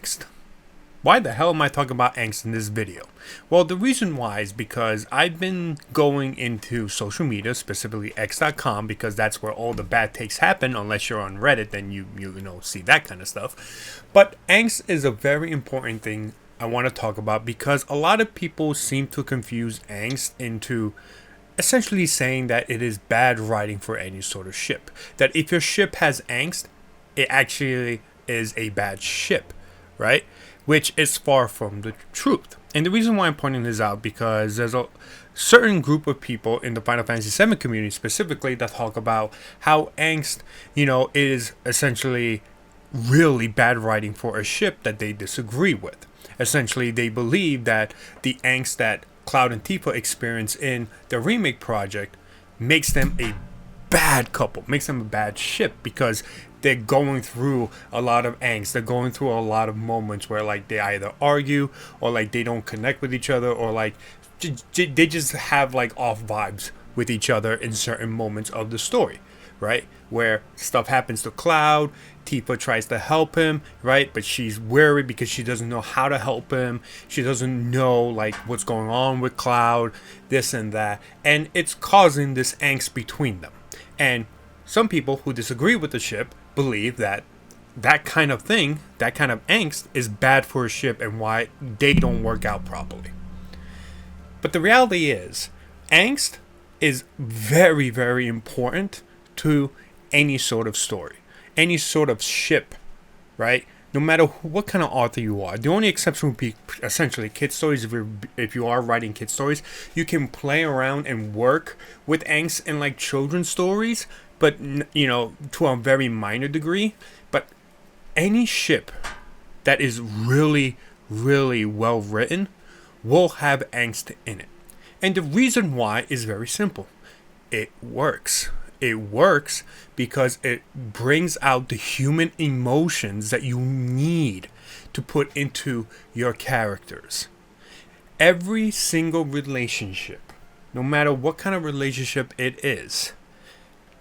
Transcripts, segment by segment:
angst. Why the hell am I talking about angst in this video? Well, the reason why is because I've been going into social media, specifically X.com, because that's where all the bad takes happen. Unless you're on Reddit, then you see that kind of stuff. But angst is a very important thing I want to talk about because a lot of people seem to confuse angst into essentially saying that it is bad writing for any sort of ship. That if your ship has angst, it actually is a bad ship, right? Which is far from the truth. And the reason why I'm pointing this out because there's a certain group of people in the Final Fantasy VII community specifically that talk about how angst, is essentially really bad writing for a ship that they disagree with. Essentially, they believe that the angst that Cloud and Tifa experience in the remake project makes them a bad couple, makes them a bad ship because they're going through a lot of angst. They're going through a lot of moments where like they either argue or like they don't connect with each other or like they just have like off vibes with each other in certain moments of the story, right? Where stuff happens to Cloud, Tifa tries to help him, right? But she's worried because she doesn't know how to help him. She doesn't know like what's going on with Cloud, this and that. And it's causing this angst between them. And some people who disagree with the ship believe that that kind of thing, that kind of angst is bad for a ship and why they don't work out properly. But the reality is, angst is very, very important to any sort of story, any sort of ship, right? No matter what kind of author you are. The only exception would be essentially kid stories. If you are writing kid stories, you can play around and work with angst in like children's stories, but to a very minor degree. But any ship that is really, really well written will have angst in it. And the reason why is very simple. It works. It works because it brings out the human emotions that you need to put into your characters. Every single relationship, no matter what kind of relationship it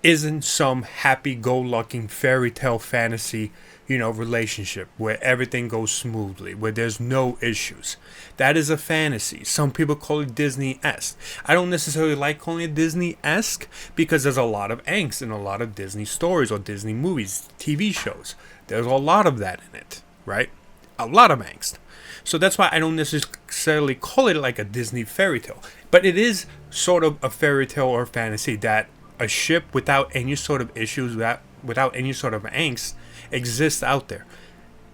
isn't some happy-go-lucky fairy tale fantasy, relationship where everything goes smoothly, where there's no issues. That is a fantasy. Some people call it Disney-esque. I don't necessarily like calling it Disney-esque because there's a lot of angst in a lot of Disney stories or Disney movies, TV shows. There's a lot of that in it, right? A lot of angst. So that's why I don't necessarily call it like a Disney fairy tale. But it is sort of a fairy tale or fantasy that a ship without any sort of issues, without any sort of angst, exists out there.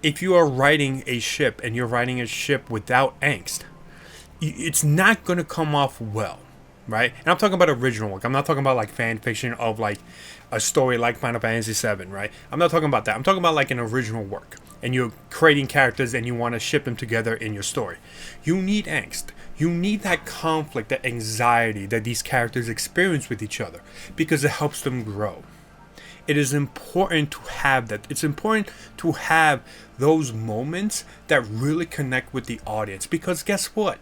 If you are writing a ship and you're writing a ship without angst, it's not going to come off well, right? And I'm talking about original work. I'm not talking about like fan fiction of like a story like Final Fantasy VII, right? I'm not talking about that. I'm talking about like an original work and you're creating characters and you want to ship them together in your story. You need angst. You need that conflict, that anxiety that these characters experience with each other because it helps them grow. It is important to have that. It's important to have those moments that really connect with the audience because guess what?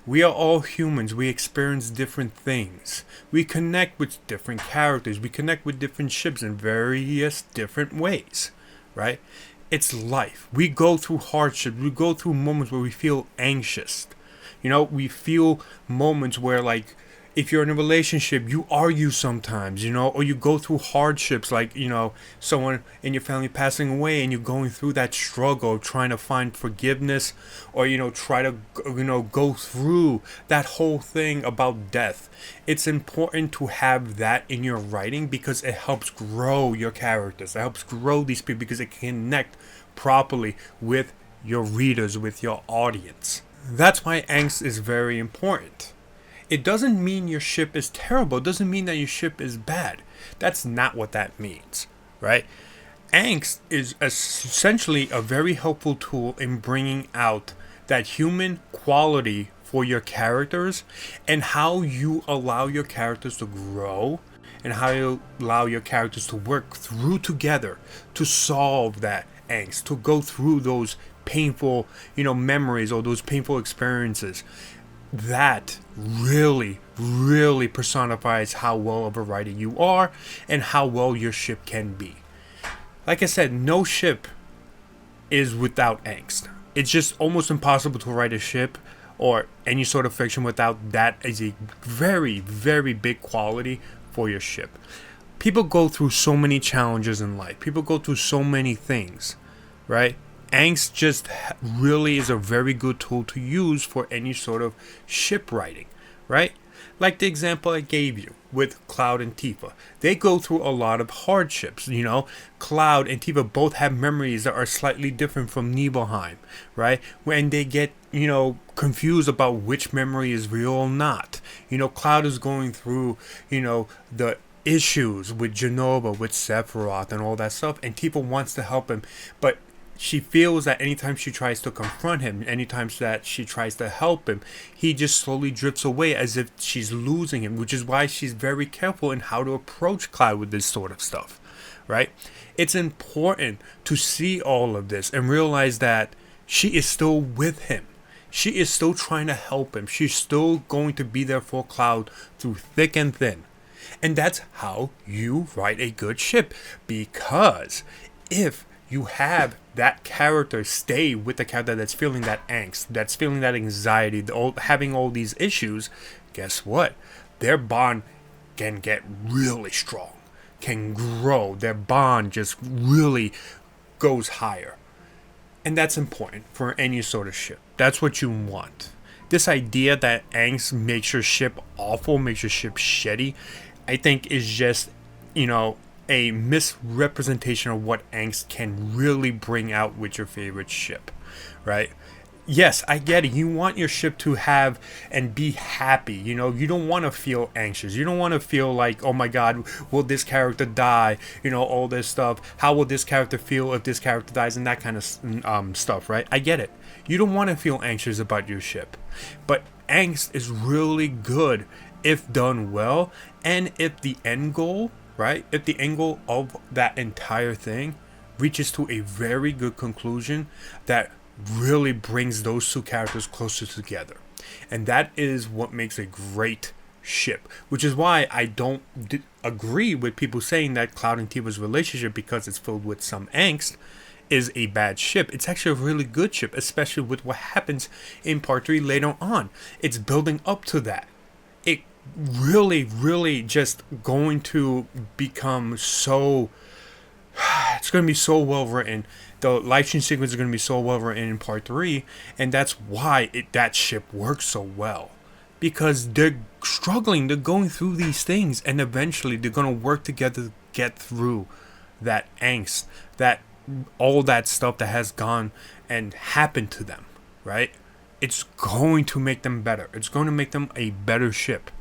We are all humans. We experience different things. We connect with different characters. We connect with different ships in various different ways, right? It's life. We go through hardships. We go through moments where we feel anxious. We feel moments where like if you're in a relationship, you argue sometimes, or you go through hardships like, someone in your family passing away and you're going through that struggle of trying to find forgiveness or, try to, go through that whole thing about death. It's important to have that in your writing because it helps grow your characters. It helps grow these people because it can connect properly with your readers, with your audience. That's why angst is very important. It doesn't mean your ship is terrible. It doesn't mean that your ship is bad. That's not what that means, right? Angst is essentially a very helpful tool in bringing out that human quality for your characters and how you allow your characters to grow and how you allow your characters to work through together to solve that angst, to go through those painful, memories or those painful experiences. That really, really personifies how well of a writer you are and how well your ship can be. Like I said, no ship is without angst. It's just almost impossible to write a ship or any sort of fiction without that as a very, very big quality for your ship. People go through so many challenges in life. People go through so many things, right? Angst just really is a very good tool to use for any sort of ship writing, right? Like the example I gave you with Cloud and Tifa. They go through a lot of hardships, you know. Cloud and Tifa both have memories that are slightly different from Nibelheim, right? When they get, you know, confused about which memory is real or not. You know, Cloud is going through, you know, the issues with Genova, with Sephiroth and all that stuff, and Tifa wants to help him, but she feels that anytime she tries to confront him, anytime that she tries to help him, he just slowly drifts away as if she's losing him, which is why she's very careful in how to approach Cloud with this sort of stuff, right? It's important to see all of this and realize that she is still with him. She is still trying to help him. She's still going to be there for Cloud through thick and thin. And that's how you write a good ship. Because if you have that character stay with the character that's feeling that angst, that's feeling that anxiety, having all these issues, guess what? Their bond can get really strong, can grow. Their bond just really goes higher. And that's important for any sort of ship. That's what you want. This idea that angst makes your ship awful, makes your ship shitty, I think is just, you know, a misrepresentation of what angst can really bring out with your favorite ship, right? Yes, I get it. You want your ship to have and be happy. You know, you don't want to feel anxious. You don't want to feel like, oh my God, will this character die? You know, all this stuff. How will this character feel if this character dies? And that kind of stuff, right? I get it. You don't want to feel anxious about your ship. But angst is really good if done well. And if the end goal, right? If the end goal of that entire thing reaches to a very good conclusion that really brings those two characters closer together. And that is what makes a great ship. Which is why I don't agree with people saying that Cloud and Tifa's relationship, because it's filled with some angst, is a bad ship. It's actually a really good ship, especially with what happens in part 3 later on. It's building up to that. It really just going to become so, it's going to be so well written. The live stream sequence is going to be so well written in part 3, and that's why that ship works so well, because they're struggling, they're going through these things, and eventually they're going to work together to get through that angst, that all that stuff that has gone and happened to them, right? It's going to make them better. It's going to make them a better ship.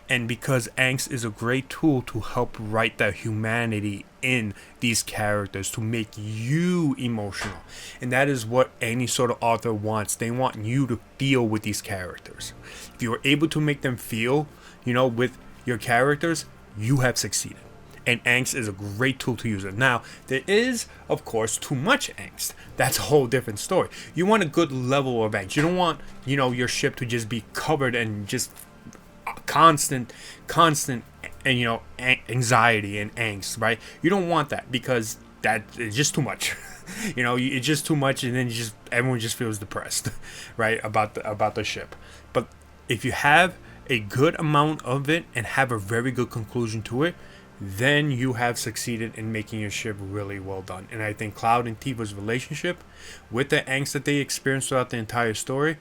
And because angst is a great tool to help write the humanity in these characters, to make you emotional. And that is what any sort of author wants. They want you to feel with these characters. If you are able to make them feel, you know, with your characters, you have succeeded. And angst is a great tool to use it. Now, there is, of course, too much angst. That's a whole different story. You want a good level of angst. You don't want, you know, your ship to just be covered and just constant and, you know, anxiety and angst, right? You don't want that, because that is just too much. You know, it's just too much, and then everyone just feels depressed, right, about the ship. But if you have a good amount of it and have a very good conclusion to it, then you have succeeded in making your ship really well done. And I think Cloud and Tifa's relationship, with the angst that they experience throughout the entire story,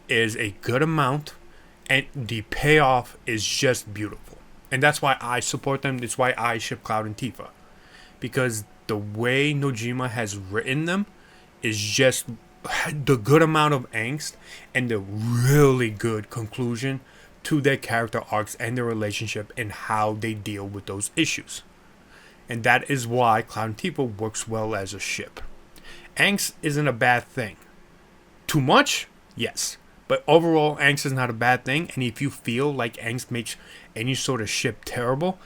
is a good amount. And the payoff is just beautiful. And that's why I support them. It's why I ship Cloud and Tifa. Because the way Nojima has written them is just the good amount of angst and the really good conclusion to their character arcs and their relationship and how they deal with those issues. And that is why Cloud and Tifa works well as a ship. Angst isn't a bad thing. Too much? Yes. But overall, angst is not a bad thing. And if you feel like angst makes any sort of ship terrible,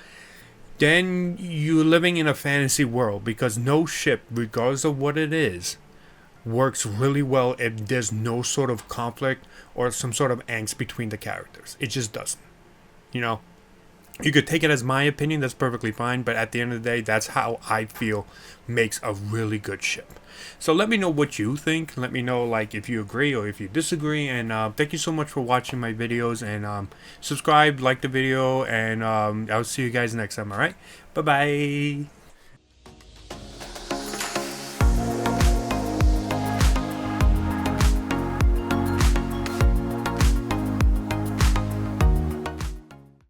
then you're living in a fantasy world, because no ship, regardless of what it is, works really well if there's no sort of conflict or some sort of angst between the characters. It just doesn't. You know? You could take it as my opinion, that's perfectly fine, but at the end of the day, that's how I feel makes a really good ship. So let me know what you think. Let me know like if you agree or if you disagree. And thank you so much for watching my videos. And subscribe, like the video, and I'll see you guys next time. All right, bye bye.